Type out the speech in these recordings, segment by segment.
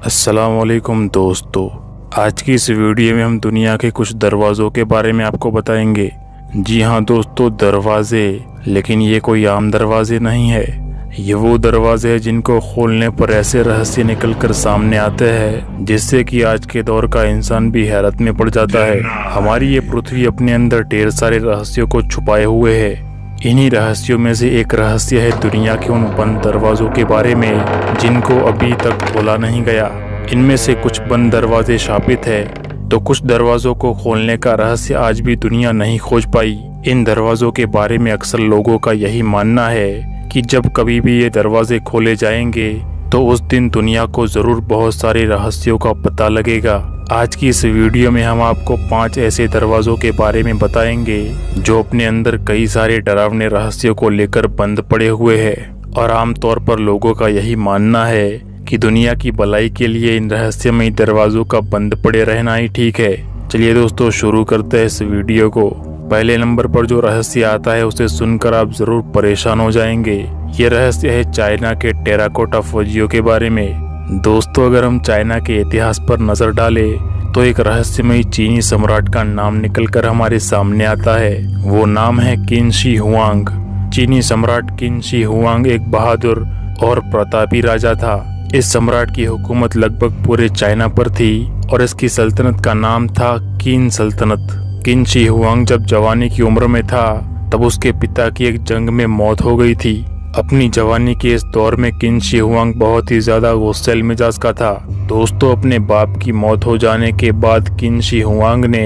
अस्सलामुअलैकुम दोस्तों, आज की इस वीडियो में हम दुनिया के कुछ दरवाज़ों के बारे में आपको बताएंगे। जी हाँ दोस्तों, दरवाजे, लेकिन ये कोई आम दरवाजे नहीं है। ये वो दरवाजे हैं जिनको खोलने पर ऐसे रहस्य निकल कर सामने आते हैं जिससे कि आज के दौर का इंसान भी हैरत में पड़ जाता है। हमारी ये पृथ्वी अपने अंदर ढेर सारे रहस्यों को छुपाए हुए है। इन्हीं रहस्यों में से एक रहस्य है दुनिया के उन बंद दरवाजों के बारे में जिनको अभी तक खोला नहीं गया। इनमें से कुछ बंद दरवाजे शापित है तो कुछ दरवाजों को खोलने का रहस्य आज भी दुनिया नहीं खोज पाई। इन दरवाजों के बारे में अक्सर लोगों का यही मानना है कि जब कभी भी ये दरवाजे खोले जाएंगे तो उस दिन दुनिया को जरूर बहुत सारे रहस्यों का पता लगेगा। आज की इस वीडियो में हम आपको 5 ऐसे दरवाजों के बारे में बताएंगे जो अपने अंदर कई सारे डरावने रहस्यों को लेकर बंद पड़े हुए हैं और आमतौर पर लोगों का यही मानना है कि दुनिया की भलाई के लिए इन रहस्यमयी दरवाजों का बंद पड़े रहना ही ठीक है। चलिए दोस्तों, शुरू करते हैं इस वीडियो को। पहले नंबर पर जो रहस्य आता है उसे सुनकर आप जरूर परेशान हो जाएंगे। ये रहस्य है चाइना के टेराकोटा फौजियों के बारे में। दोस्तों, अगर हम चाइना के इतिहास पर नजर डालें तो एक रहस्यमयी चीनी सम्राट का नाम निकलकर हमारे सामने आता है। वो नाम है किन शी हुआंग। चीनी सम्राट किन शी हुआंग एक बहादुर और प्रतापी राजा था। इस सम्राट की हुकूमत लगभग पूरे चाइना पर थी और इसकी सल्तनत का नाम था किन सल्तनत। किन शी हुआंग जब जवानी की उम्र में था तब उसके पिता की एक जंग में मौत हो गई थी। अपनी जवानी के इस दौर में किन शी हुआंग बहुत ही ज्यादा गुस्सैल मिजाज का था। दोस्तों, अपने बाप की मौत हो जाने के बाद किन शी हुआंग ने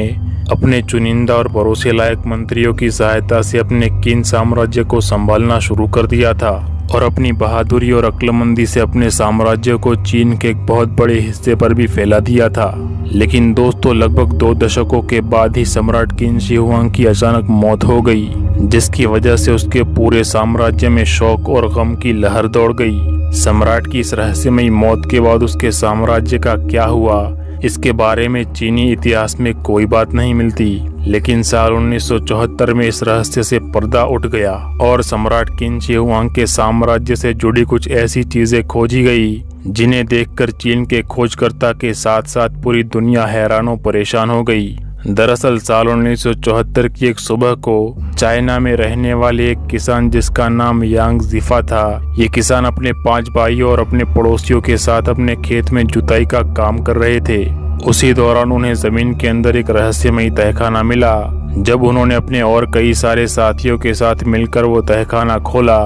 अपने चुनिंदा और भरोसे लायक मंत्रियों की सहायता से अपने किन साम्राज्य को संभालना शुरू कर दिया था और अपनी बहादुरी और अक्लमंदी से अपने साम्राज्य को चीन के एक बहुत बड़े हिस्से पर भी फैला दिया था। लेकिन दोस्तों, लगभग 2 दशकों के बाद ही सम्राट किन शी हुआंग की अचानक मौत हो गई, जिसकी वजह से उसके पूरे साम्राज्य में शोक और गम की लहर दौड़ गई। सम्राट की इस रहस्यमयी मौत के बाद उसके साम्राज्य का क्या हुआ, इसके बारे में चीनी इतिहास में कोई बात नहीं मिलती। लेकिन साल 1974 में इस रहस्य से पर्दा उठ गया और सम्राट किन शी हुआंग के साम्राज्य से जुड़ी कुछ ऐसी चीजें खोजी गई जिन्हें देखकर चीन के खोजकर्ता के साथ साथ पूरी दुनिया हैरान परेशान हो गई। दरअसल साल 1974 की एक सुबह को चाइना में रहने वाले एक किसान जिसका नाम यांग जिफा था, ये किसान अपने 5 भाइयों और अपने पड़ोसियों के साथ अपने खेत में जुताई का काम कर रहे थे। उसी दौरान उन्हें जमीन के अंदर एक रहस्यमयी तहखाना मिला। जब उन्होंने अपने और कई सारे साथियों के साथ मिलकर वो तहखाना खोला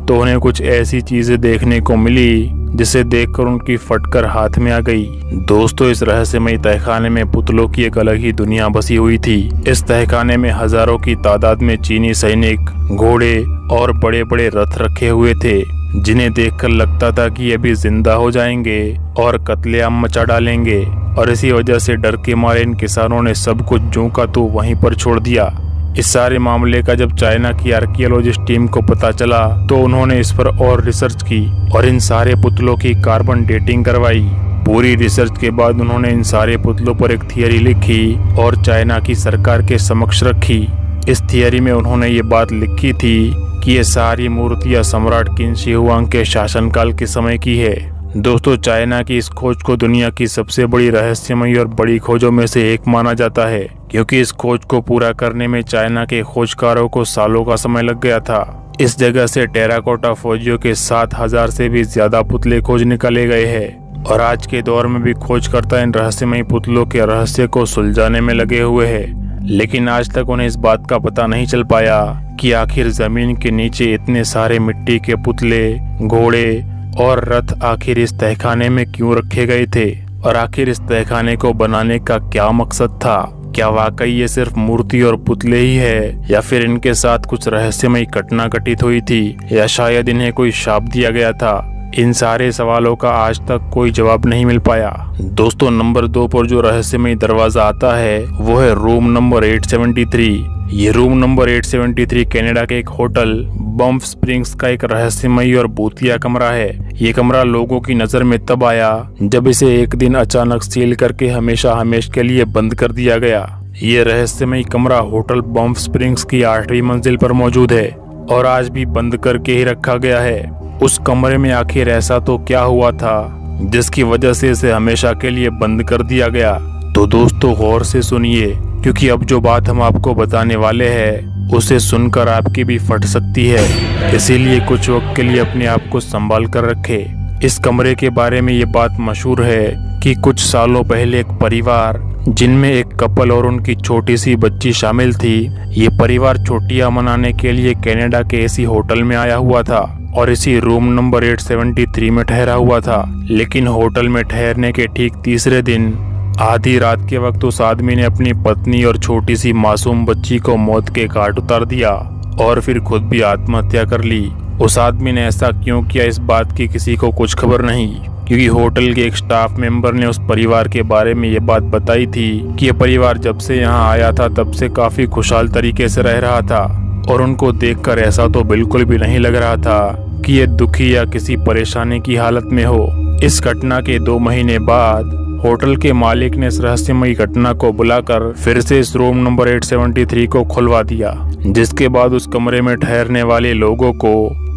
तो उन्हें कुछ ऐसी चीजें देखने को मिली जिसे देखकर उनकी फटकर हाथ में आ गई। दोस्तों, इस रहस्यमयी तहखाने में पुतलों की एक अलग ही दुनिया बसी हुई थी। इस तहखाने में हजारों की तादाद में चीनी सैनिक, घोड़े और बड़े बड़े रथ रखे हुए थे जिन्हें देखकर लगता था कि ये भी जिंदा हो जाएंगे और कत्लेआम मचा डालेंगे। और इसी वजह से डर के मारे इन किसानों ने सब कुछ ज्यों का त्यों वहीं पर छोड़ दिया। इस सारे मामले का जब चाइना की आर्कियोलॉजिस्ट टीम को पता चला तो उन्होंने इस पर और रिसर्च की और इन सारे पुतलों की कार्बन डेटिंग करवाई। पूरी रिसर्च के बाद उन्होंने इन सारे पुतलों पर एक थियरी लिखी और चाइना की सरकार के समक्ष रखी। इस थियरी में उन्होंने ये बात लिखी थी कि ये सारी मूर्तियां सम्राट किन शी हुआंग के शासनकाल के समय की है। दोस्तों, चाइना की इस खोज को दुनिया की सबसे बड़ी रहस्यमयी और बड़ी खोजों में से एक माना जाता है, क्योंकि इस खोज को पूरा करने में चाइना के खोजकारों को सालों का समय लग गया था। इस जगह से टेराकोटा फौजियों के 7000 से भी ज्यादा पुतले खोज निकाले गए हैं और आज के दौर में भी खोजकर्ता इन रहस्यमयी पुतलों के रहस्य को सुलझाने में लगे हुए हैं। लेकिन आज तक उन्हें इस बात का पता नहीं चल पाया कि आखिर जमीन के नीचे इतने सारे मिट्टी के पुतले, घोड़े और रथ आखिर इस तहखाने में क्यों रखे गए थे और आखिर इस तहखाने को बनाने का क्या मकसद था। क्या वाकई ये सिर्फ मूर्ति और पुतले ही है या फिर इनके साथ कुछ रहस्यमयी घटना घटित हुई थी या शायद इन्हें कोई शाप दिया गया था। इन सारे सवालों का आज तक कोई जवाब नहीं मिल पाया। दोस्तों, नंबर 2 पर जो रहस्यमयी दरवाजा आता है वो है रूम नंबर 873। ये रूम नंबर 873 कनाडा के एक होटल बम्फ स्प्रिंग्स का एक रहस्यमयी और भूतिया कमरा है। ये कमरा लोगों की नजर में तब आया जब इसे एक दिन अचानक सील करके हमेशा के लिए बंद कर दिया गया। ये रहस्यमयी कमरा होटल बम्फ स्प्रिंग्स की 8वीं मंजिल पर मौजूद है और आज भी बंद करके ही रखा गया है। उस कमरे में आखिर ऐसा तो क्या हुआ था जिसकी वजह से इसे हमेशा के लिए बंद कर दिया गया। तो दोस्तों गौर से सुनिए, क्योंकि अब जो बात हम आपको बताने वाले हैं उसे सुनकर आपकी भी फट सकती है, इसीलिए कुछ वक्त के लिए अपने आप को संभाल कर रखें। इस कमरे के बारे में ये बात मशहूर है कि कुछ सालों पहले एक परिवार जिनमें एक कपल और उनकी छोटी सी बच्ची शामिल थी, ये परिवार छुट्टियां मनाने के लिए कनाडा के इसी होटल में आया हुआ था और इसी रूम नंबर 873 में ठहरा हुआ था। लेकिन होटल में ठहरने के ठीक तीसरे दिन आधी रात के वक्त उस आदमी ने अपनी पत्नी और छोटी सी मासूम बच्ची को मौत के घाट उतार दिया और फिर खुद भी आत्महत्या कर ली। उस आदमी ने ऐसा क्यों किया, इस बात की किसी को कुछ खबर नहीं, क्योंकि होटल के एक स्टाफ मेंबर ने उस परिवार के बारे में ये बात बताई थी कि ये परिवार जब से यहाँ आया था तब से काफी खुशहाल तरीके से रह रहा था और उनको देखकर ऐसा तो बिल्कुल भी नहीं लग रहा था कि ये दुखी या किसी परेशानी की हालत में हो। इस घटना के 2 महीने बाद होटल के मालिक ने इस रहस्यमयी घटना को बुलाकर फिर से इस रूम नंबर 873 को खुलवा दिया, जिसके बाद उस कमरे में ठहरने वाले लोगों को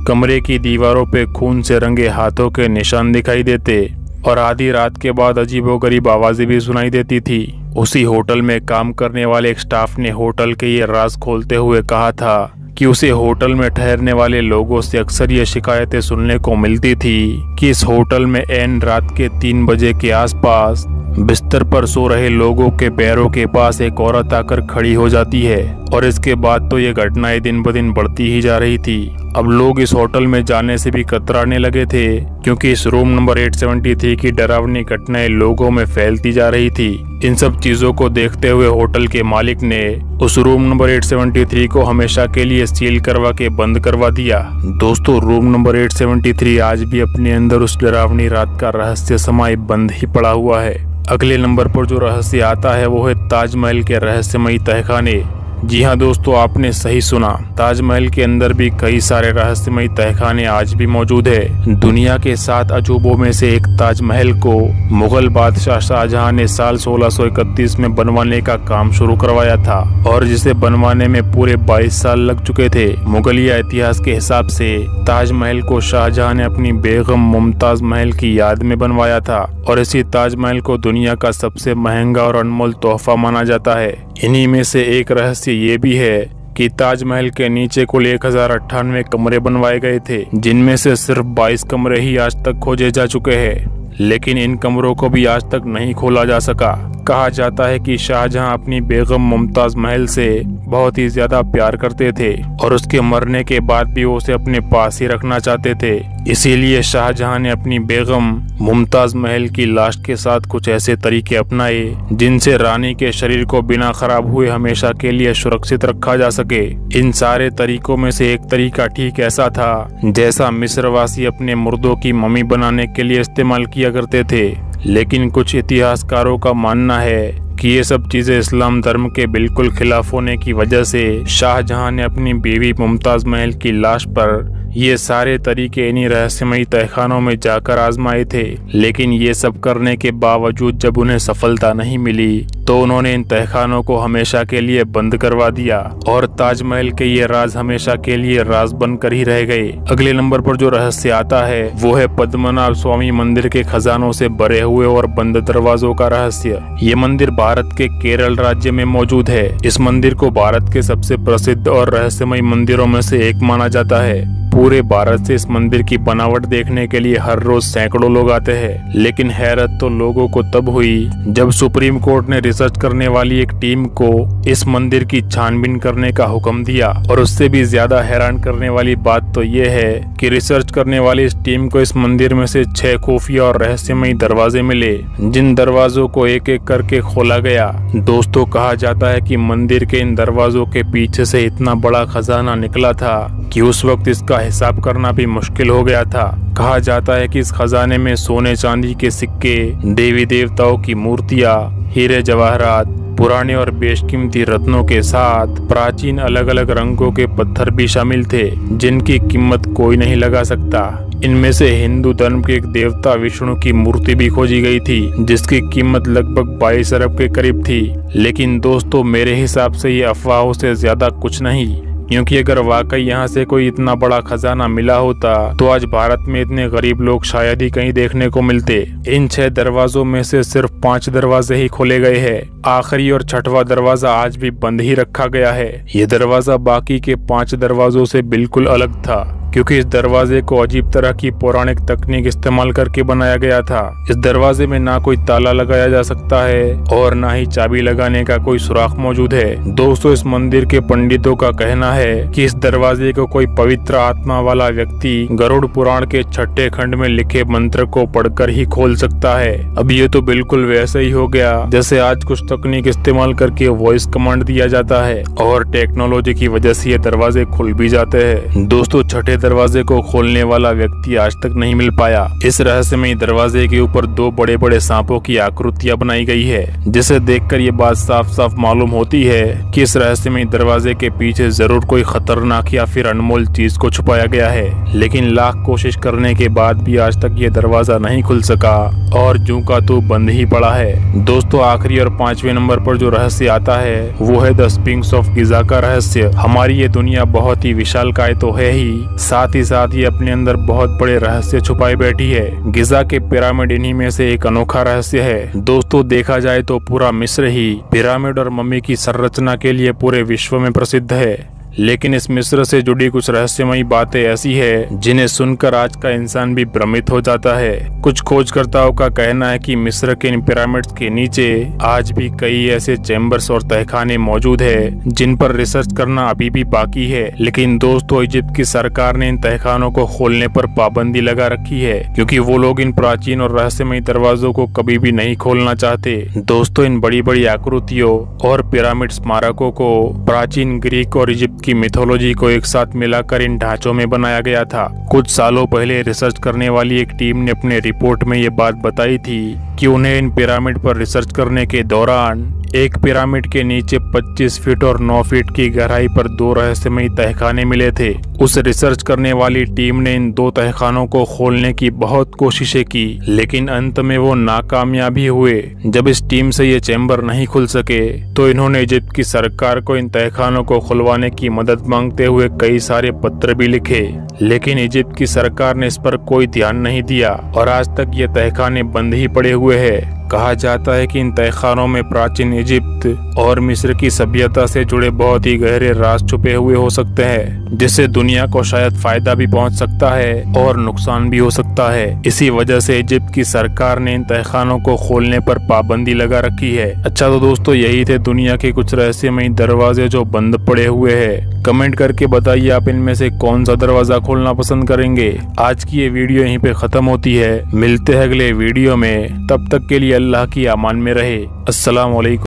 कमरे की दीवारों पे खून से रंगे हाथों के निशान दिखाई देते और आधी रात के बाद अजीबोगरीब आवाजें भी सुनाई देती थी। उसी होटल में काम करने वाले एक स्टाफ ने होटल के ये राज खोलते हुए कहा था कि उसे होटल में ठहरने वाले लोगों से अक्सर ये शिकायतें सुनने को मिलती थी कि इस होटल में ऐन रात के 3 बजे के आसपास बिस्तर पर सो रहे लोगों के पैरों के पास एक औरत आकर खड़ी हो जाती है और इसके बाद तो ये घटनाएं दिन ब दिन बढ़ती ही जा रही थी। अब लोग इस होटल में जाने से भी कतराने लगे थे, क्योंकि इस रूम नंबर 873 की डरावनी घटनाएं लोगों में फैलती जा रही थी। इन सब चीजों को देखते हुए होटल के मालिक ने उस रूम नंबर 873 को हमेशा के लिए सील करवा के बंद करवा दिया। दोस्तों रूम नंबर 873 आज भी अपने अंदर उस डरावनी रात का रहस्य समाये बंद ही पड़ा हुआ है। अगले नंबर पर जो रहस्य आता है वो है ताजमहल के रहस्यमयी तहखाने। जी हाँ दोस्तों, आपने सही सुना, ताजमहल के अंदर भी कई सारे रहस्यमयी तहखाने आज भी मौजूद है। दुनिया के 7 अजूबों में से एक ताजमहल को मुगल बादशाह शाहजहां ने साल 1631 में बनवाने का काम शुरू करवाया था और जिसे बनवाने में पूरे 22 साल लग चुके थे। मुगलिया इतिहास के हिसाब से ताजमहल को शाहजहां ने अपनी बेगम मुमताज महल की याद में बनवाया था और इसी ताजमहल को दुनिया का सबसे महंगा और अनमोल तोहफा माना जाता है। इन्हीं में से एक रहस्य ये भी है कि ताजमहल के नीचे कुल 1098 कमरे बनवाए गए थे, जिनमें से सिर्फ 22 कमरे ही आज तक खोजे जा चुके हैं, लेकिन इन कमरों को भी आज तक नहीं खोला जा सका। कहा जाता है कि शाहजहां अपनी बेगम मुमताज महल से बहुत ही ज्यादा प्यार करते थे और उसके मरने के बाद भी वो उसे अपने पास ही रखना चाहते थे। इसीलिए शाहजहां ने अपनी बेगम मुमताज महल की लाश के साथ कुछ ऐसे तरीके अपनाए जिनसे रानी के शरीर को बिना खराब हुए हमेशा के लिए सुरक्षित रखा जा सके। इन सारे तरीकों में से एक तरीका ठीक ऐसा था जैसा मिस्रवासी अपने मुर्दों की मम्मी बनाने के लिए इस्तेमाल किया करते थे, लेकिन कुछ इतिहासकारों का मानना है कि ये सब चीजें इस्लाम धर्म के बिल्कुल खिलाफ होने की वजह से शाहजहां ने अपनी बीवी मुमताज महल की लाश पर ये सारे तरीके इन्हीं रहस्यमयी तहखानों में जाकर आजमाए थे। लेकिन ये सब करने के बावजूद जब उन्हें सफलता नहीं मिली तो उन्होंने इन तहखानों को हमेशा के लिए बंद करवा दिया और ताजमहल के ये राज हमेशा के लिए राज बनकर ही रह गए। अगले नंबर पर जो रहस्य आता है वो है पद्मनाभ स्वामी मंदिर के खजानों से भरे हुए और बंद दरवाजों का रहस्य। ये मंदिर भारत के केरल राज्य में मौजूद है। इस मंदिर को भारत के सबसे प्रसिद्ध और रहस्यमयी मंदिरों में से एक माना जाता है। पूरे भारत से इस मंदिर की बनावट देखने के लिए हर रोज सैकड़ों लोग आते हैं, लेकिन हैरत तो लोगों को तब हुई जब सुप्रीम कोर्ट ने रिसर्च करने वाली एक टीम को इस मंदिर की छानबीन करने का हुक्म दिया। और उससे भी ज्यादा हैरान करने वाली बात तो ये है कि रिसर्च करने वाली इस टीम को इस मंदिर में से 6 खुफिया और रहस्यमयी दरवाजे मिले, जिन दरवाजों को एक एक करके खोला गया। दोस्तों, कहा जाता है कि मंदिर के इन दरवाजों के पीछे से इतना बड़ा खजाना निकला था कि उस वक्त इसका हिसाब करना भी मुश्किल हो गया था। कहा जाता है कि इस खजाने में सोने चांदी के सिक्के, देवी देवताओं की मूर्तियां, हीरे जवाहरात, पुराने और बेशकीमती रत्नों के साथ प्राचीन अलग अलग रंगों के पत्थर भी शामिल थे, जिनकी कीमत कोई नहीं लगा सकता। इनमें से हिंदू धर्म के एक देवता विष्णु की मूर्ति भी खोजी गई थी, जिसकी कीमत लगभग 22 अरब के करीब थी। लेकिन दोस्तों, मेरे हिसाब से ये अफवाहों से ज्यादा कुछ नहीं, क्योंकि अगर वाकई यहाँ से कोई इतना बड़ा खजाना मिला होता तो आज भारत में इतने गरीब लोग शायद ही कहीं देखने को मिलते। इन 6 दरवाजों में से सिर्फ 5 दरवाजे ही खोले गए हैं। आखिरी और 6वां दरवाजा आज भी बंद ही रखा गया है। ये दरवाजा बाकी के 5 दरवाजों से बिल्कुल अलग था, क्योंकि इस दरवाजे को अजीब तरह की पौराणिक तकनीक इस्तेमाल करके बनाया गया था। इस दरवाजे में ना कोई ताला लगाया जा सकता है और ना ही चाबी लगाने का कोई सुराख मौजूद है। दोस्तों, इस मंदिर के पंडितों का कहना है कि इस दरवाजे को कोई पवित्र आत्मा वाला व्यक्ति गरुड़ पुराण के 6ठे खंड में लिखे मंत्र को पढ़कर ही खोल सकता है। अब ये तो बिल्कुल वैसे ही हो गया जैसे आज कुछ तकनीक इस्तेमाल करके वॉइस कमांड दिया जाता है और टेक्नोलॉजी की वजह से ये दरवाजे खुल भी जाते हैं। दोस्तों, 6ठे दरवाजे को खोलने वाला व्यक्ति आज तक नहीं मिल पाया। इस रहस्यमयी दरवाजे के ऊपर 2 बड़े बड़े सांपों की आकृतियां बनाई गई है, जिसे देखकर ये बात साफ साफ मालूम होती है कि इस रहस्यमयी दरवाजे के पीछे जरूर कोई खतरनाक या फिर अनमोल चीज को छुपाया गया है। लेकिन लाख कोशिश करने के बाद भी आज तक ये दरवाजा नहीं खुल सका और जूं का तू बंद ही पड़ा है। दोस्तों, आखिरी और 5वें नंबर पर जो रहस्य आता है वो है द स्फिंक्स ऑफ गिजा का रहस्य। हमारी ये दुनिया बहुत ही विशालकाय तो है ही, साथ ही साथ ये अपने अंदर बहुत बड़े रहस्य छुपाए बैठी है। गिजा के पिरामिड इन्हीं में से एक अनोखा रहस्य है। दोस्तों, देखा जाए तो पूरा मिस्र ही पिरामिड और मम्मी की संरचना के लिए पूरे विश्व में प्रसिद्ध है। लेकिन इस मिस्र से जुड़ी कुछ रहस्यमयी बातें ऐसी है जिन्हें सुनकर आज का इंसान भी भ्रमित हो जाता है। कुछ खोजकर्ताओं का कहना है कि मिस्र के इन पिरामिड्स के नीचे आज भी कई ऐसे चैम्बर्स और तहखाने मौजूद है जिन पर रिसर्च करना अभी भी बाकी है। लेकिन दोस्तों, इजिप्ट की सरकार ने इन तहखानों को खोलने पर पाबंदी लगा रखी है, क्योंकि वो लोग इन प्राचीन और रहस्यमयी दरवाजों को कभी भी नहीं खोलना चाहते। दोस्तों, इन बड़ी बड़ी आकृतियों और पिरामिड स्मारकों को प्राचीन ग्रीक और इजिप्ट की मिथोलॉजी को एक साथ मिलाकर इन ढांचों में बनाया गया था। कुछ सालों पहले रिसर्च करने वाली एक टीम ने अपने रिपोर्ट में ये बात बताई थी कि उन्हें इन पिरामिड पर रिसर्च करने के दौरान एक पिरामिड के नीचे 25 फीट और 9 फीट की गहराई पर 2 रहस्यमयी तहखाने मिले थे। उस रिसर्च करने वाली टीम ने इन 2 तहखानों को खोलने की बहुत कोशिशें की, लेकिन अंत में वो नाकामयाब ही हुए। जब इस टीम से ये चैम्बर नहीं खुल सके तो इन्होंने इजिप्ट की सरकार को इन तहखानों को खुलवाने की मदद मांगते हुए कई सारे पत्र भी लिखे, लेकिन इजिप्ट की सरकार ने इस पर कोई ध्यान नहीं दिया और आज तक ये तहखाने बंद ही पड़े हुए हैं। कहा जाता है कि इन तहखानों में प्राचीन इजिप्ट और मिस्र की सभ्यता से जुड़े बहुत ही गहरे राज छुपे हुए हो सकते हैं, जिससे दुनिया को शायद फायदा भी पहुंच सकता है और नुकसान भी हो सकता है। इसी वजह से इजिप्ट की सरकार ने इन तहखानों को खोलने पर पाबंदी लगा रखी है। अच्छा, तो दोस्तों, यही थे दुनिया के कुछ रहस्यमयी दरवाजे जो बंद पड़े हुए हैं। कमेंट करके बताइए आप इनमें से कौन सा दरवाजा खोलना पसंद करेंगे। आज की ये वीडियो यहीं पे खत्म होती है। मिलते हैं अगले वीडियो में, तब तक के लिए अल्लाह की अमान में रहे। अस्सलाम वालेकुम।